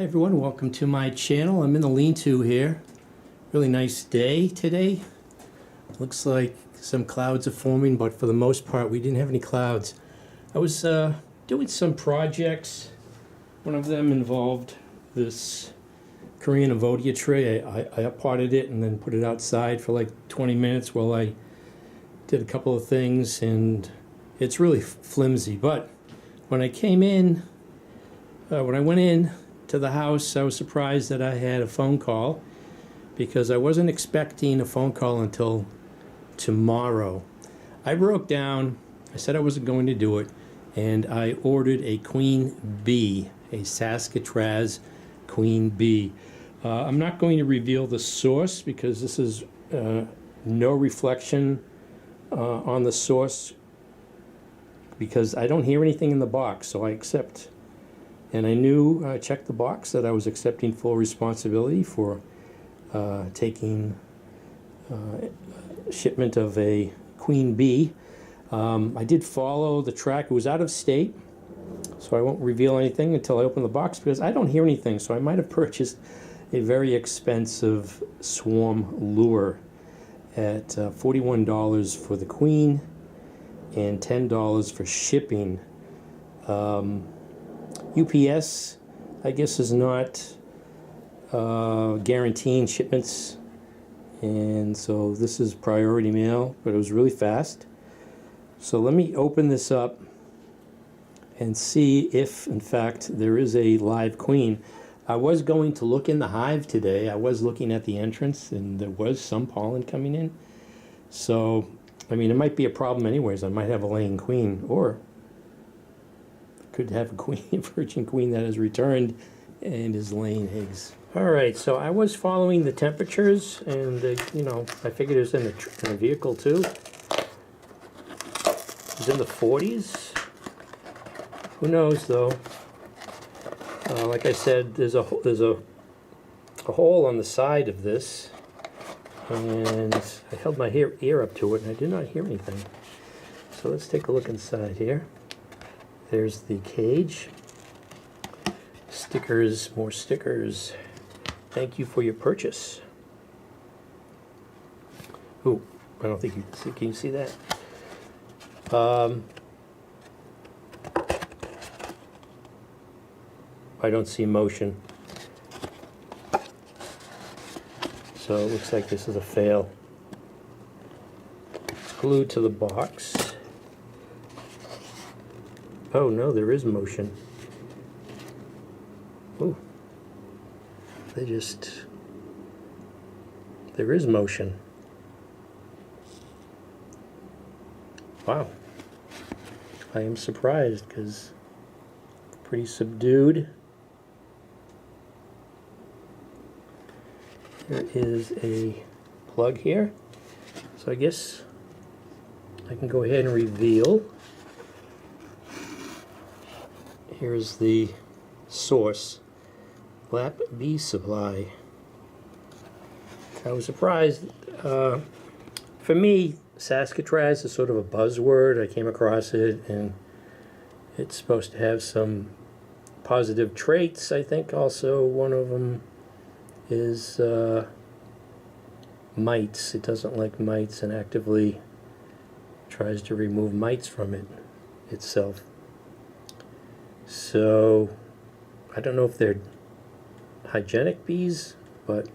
Hey everyone, welcome to my channel. I'm in the lean-to here. Really nice day today. Looks like some clouds are forming, but for the most part we didn't have any clouds. I was doing some projects. One of them involved this Korean Avodia tray. I potted it and then put it outside for like 20 minutes while I did a couple of things, and it's really flimsy. But when I came in, when I went in to the house, I was surprised that I had a phone call, because I wasn't expecting a phone call until tomorrow. I broke down, I said I wasn't going to do it, and I ordered a queen bee, a Saskatraz queen bee. I'm not going to reveal the source because this is no reflection on the source, because I don't hear anything in the box, so I accept. And I knew, I checked the box, that I was accepting full responsibility for taking shipment of a queen bee. I did follow the track. It was out of state, so I won't reveal anything until I open the box, because I don't hear anything. So I might have purchased a very expensive swarm lure at $41 for the queen and $10 for shipping. UPS, I guess, is not guaranteeing shipments, and so this is priority mail, but it was really fast. So let me open this up and see if in fact there is a live queen. I was going to look in the hive today. I was looking at the entrance, and there was some pollen coming in. So I mean, it might be a problem anyways. I might have a laying queen, or could have a queen, a virgin queen that has returned and is laying eggs. All right, so I was following the temperatures, and you know, I figured it was in the vehicle too. It was in the 40s. Who knows though? Like I said, there's a hole on the side of this, and I held my ear up to it, and I did not hear anything. So let's take a look inside here. There's the cage. Stickers, more stickers. Thank you for your purchase. Ooh, I don't think you can see. Can you see that? I don't see motion. So it looks like this is a fail. It's glued to the box. Oh no, there is motion. Ooh. There is motion. Wow. I am surprised, because it's pretty subdued. There is a plug here. So I guess I can go ahead and reveal. Here's the source, Lap Bee Supply. I was surprised. For me, Saskatraz is sort of a buzzword. I came across it, and it's supposed to have some positive traits. I think also one of them is mites. It doesn't like mites and actively tries to remove mites from it itself. So I don't know if they're hygienic bees, but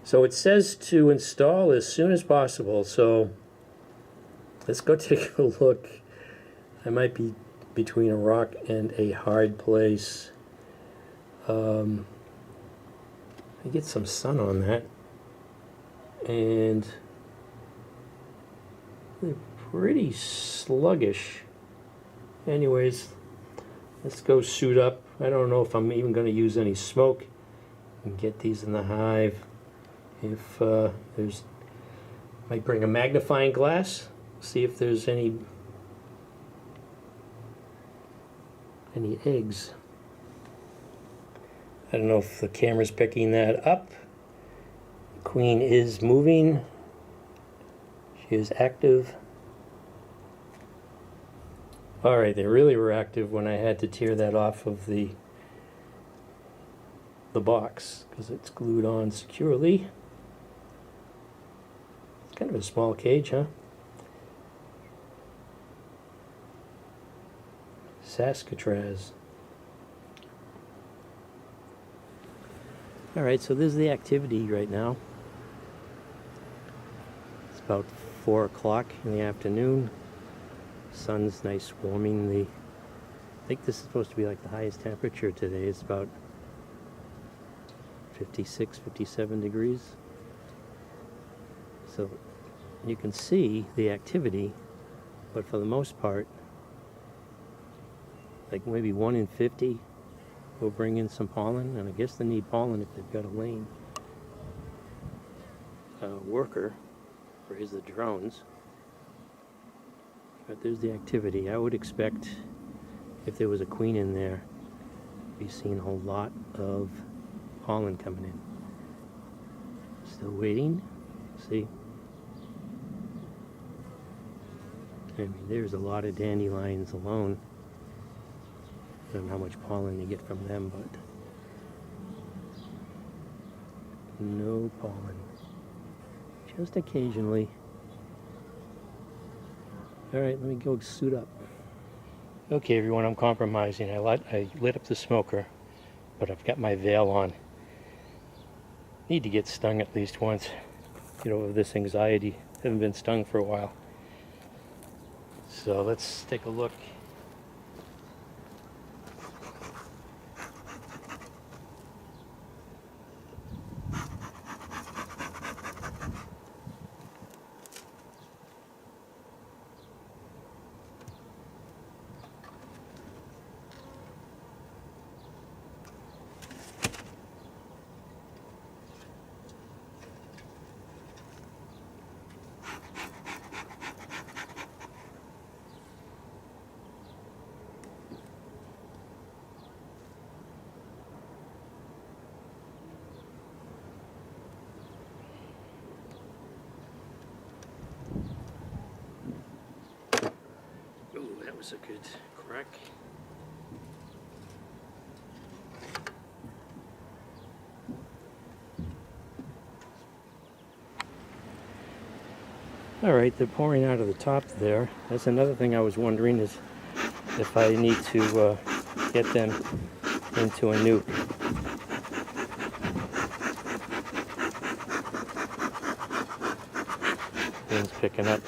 so it says to install as soon as possible. So let's go take a look. I might be between a rock and a hard place. I get some sun on that, and they're pretty sluggish. Anyways, let's go suit up. I don't know if I'm even going to use any smoke and get these in the hive. If might bring a magnifying glass, see if there's any eggs. I don't know if the camera's picking that up. The queen is moving. She is active. Alright, they really were active when I had to tear that off of the box because it's glued on securely. It's kind of a small cage, huh? Saskatraz. Alright, so there's the activity right now. It's about 4 o'clock in the afternoon. Sun's nice warming the... I think this is supposed to be like the highest temperature today. It's about 56, 57 degrees. So you can see the activity, but for the most part, like maybe 1 in 50 will bring in some pollen, and I guess they need pollen if they've got a lane worker, or is the drones. But there's the activity. I would expect if there was a queen in there, we've seen a lot of pollen coming in. Still waiting. See? I mean, there's a lot of dandelions alone. I don't know how much pollen you get from them, but no pollen. Just occasionally. Alright, let me go suit up. Okay everyone, I'm compromising. I lit up the smoker, but I've got my veil on. Need to get stung at least once. Get over this anxiety. Haven't been stung for a while. So let's take a look. That was a good crack. Alright, they're pouring out of the top there. That's another thing I was wondering, is if I need to get them into a nuke. Wind's picking up.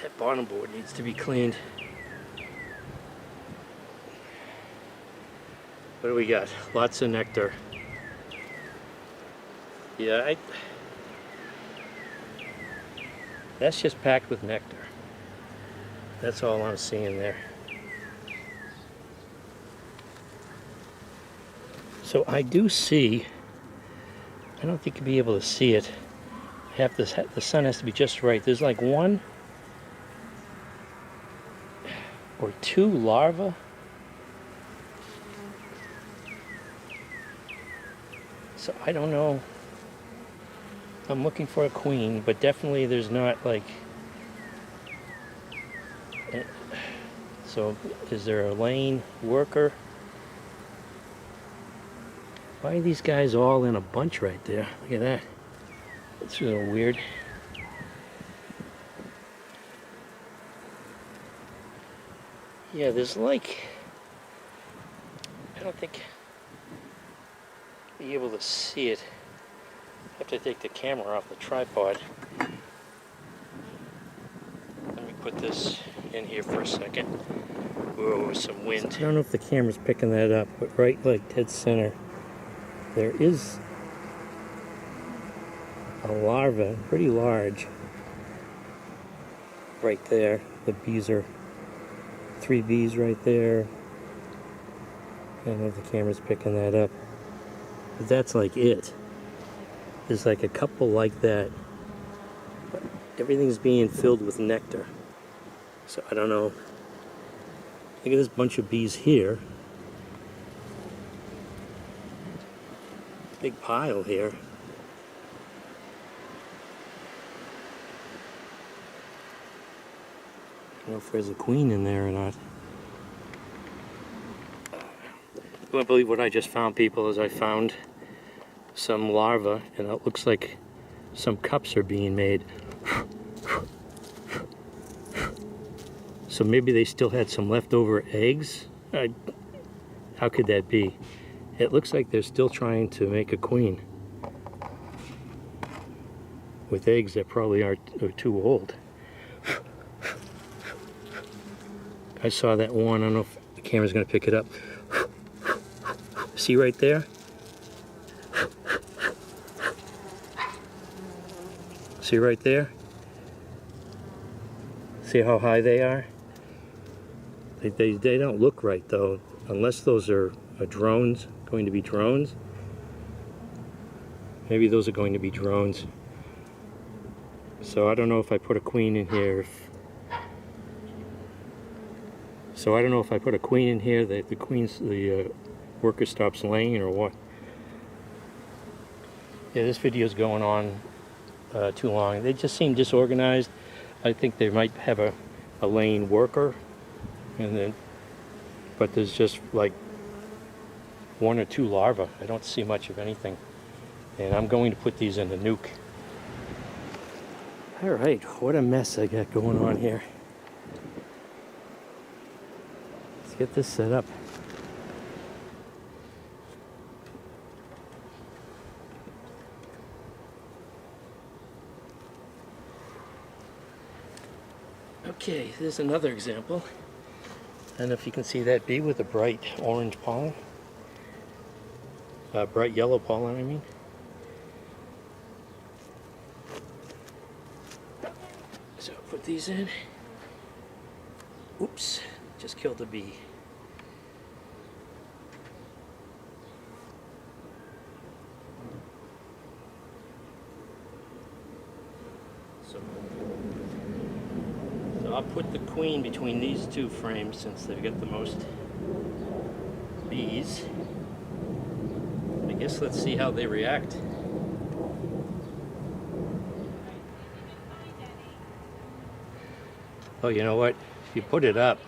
That bottom board needs to be cleaned. What do we got? Lots of nectar. Yeah, that's just packed with nectar. That's all I'm seeing there. So I do see, I don't think you'll be able to see it. The sun has to be just right. There's like 1 or 2 larvae. So I don't know. I'm looking for a queen, but definitely there's not like... So is there a lane worker? Why are these guys all in a bunch right there? Look at that. It's a little weird. Yeah, there's like... I don't think you'll be able to see it. I have to take the camera off the tripod. Let me put this in here for a second. Whoa, some wind. I don't know if the camera's picking that up, but right like dead center, there is a larva, pretty large, right there. The bees are 3 bees right there. I don't know if the camera's picking that up, but that's like it. There's like a couple like that, but everything's being filled with nectar. So I don't know. Look at this bunch of bees here. Big pile here. don't know if there's a queen in there or not. You won't believe what I just found, people, is I found some larvae, and it looks like some cups are being made. So maybe they still had some leftover eggs? How could that be? It looks like they're still trying to make a queen with eggs that probably are too old. I saw that one. I don't know if the camera's going to pick it up. See right there? See right there? See how high they are? They don't look right though, unless those are drones, going to be drones. Maybe those are going to be drones. So I don't know if I put a queen in here. So I don't know if I put a queen in here, the worker stops laying or what. Yeah, this video is going on too long. They just seem disorganized. I think they might have a laying worker, but there's just like 1 or 2 larvae. I don't see much of anything. And I'm going to put these in the nuke. All right, what a mess I got going on here. Let's get this set up. Okay, here's another example. I don't know if you can see that bee with a bright orange pollen. Bright yellow pollen, I mean. So put these in. Oops, just killed a bee. So I'll put the queen between these 2 frames since they've got the most bees. I guess let's see how they react. Oh, you know what? If you put it up,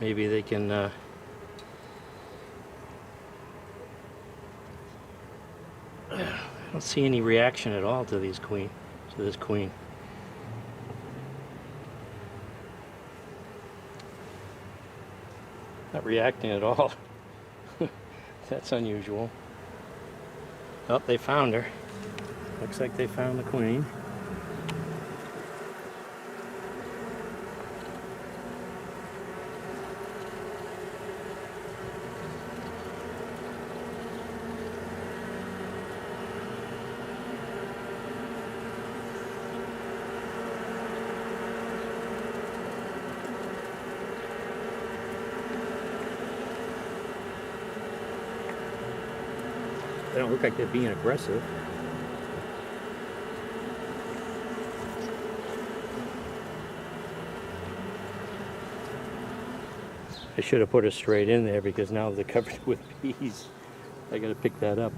maybe they can I don't see any reaction at all to this queen. Not reacting at all. That's unusual. Oh, they found her. Looks like they found the queen. They don't look like they're being aggressive. I should have put her straight in there because now they're covered with bees. I gotta pick that up.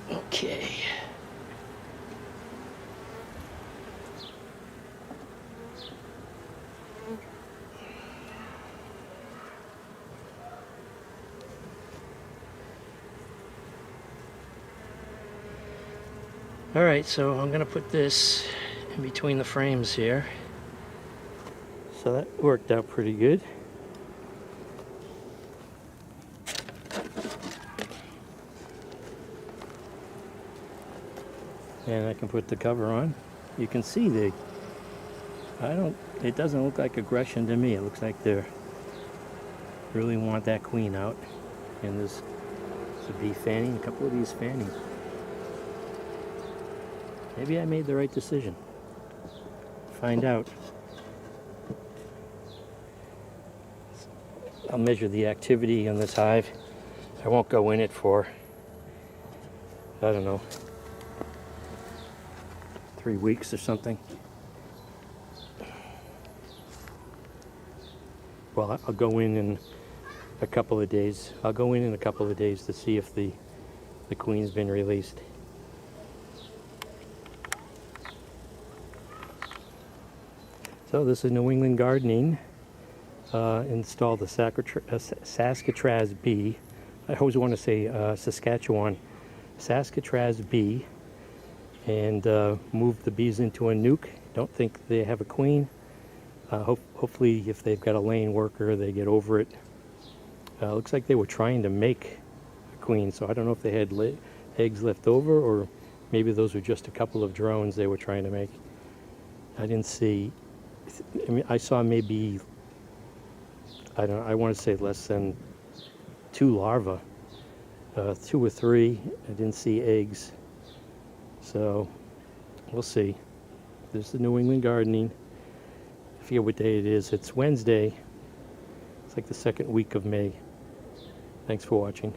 Okay. All right, so I'm gonna put this in between the frames here. So that worked out pretty good. And I can put the cover on. You can see it doesn't look like aggression to me. It looks like they really want that queen out. And there's a bee fanning, a couple of bees fanning. Maybe I made the right decision. Find out. I'll measure the activity on this hive. I won't go in it for, I don't know, 3 weeks or something. Well, I'll go in and a couple of days. I'll go in a couple of days to see if the queen's been released. So this is New England Gardening. Installed the Saskatraz bee. I always want to say Saskatchewan. Saskatraz bee. And moved the bees into a nuke. Don't think they have a queen. Hopefully if they've got a laying worker, they get over it. Looks like they were trying to make a queen, so I don't know if they had eggs left over, or maybe those were just a couple of drones they were trying to make. I didn't see, I mean, I saw maybe, I want to say less than 2 larvae, 2 or 3. I didn't see eggs, so we'll see. This is the New England Gardening. I forget what day it is. It's Wednesday. It's like the second week of May. Thanks for watching.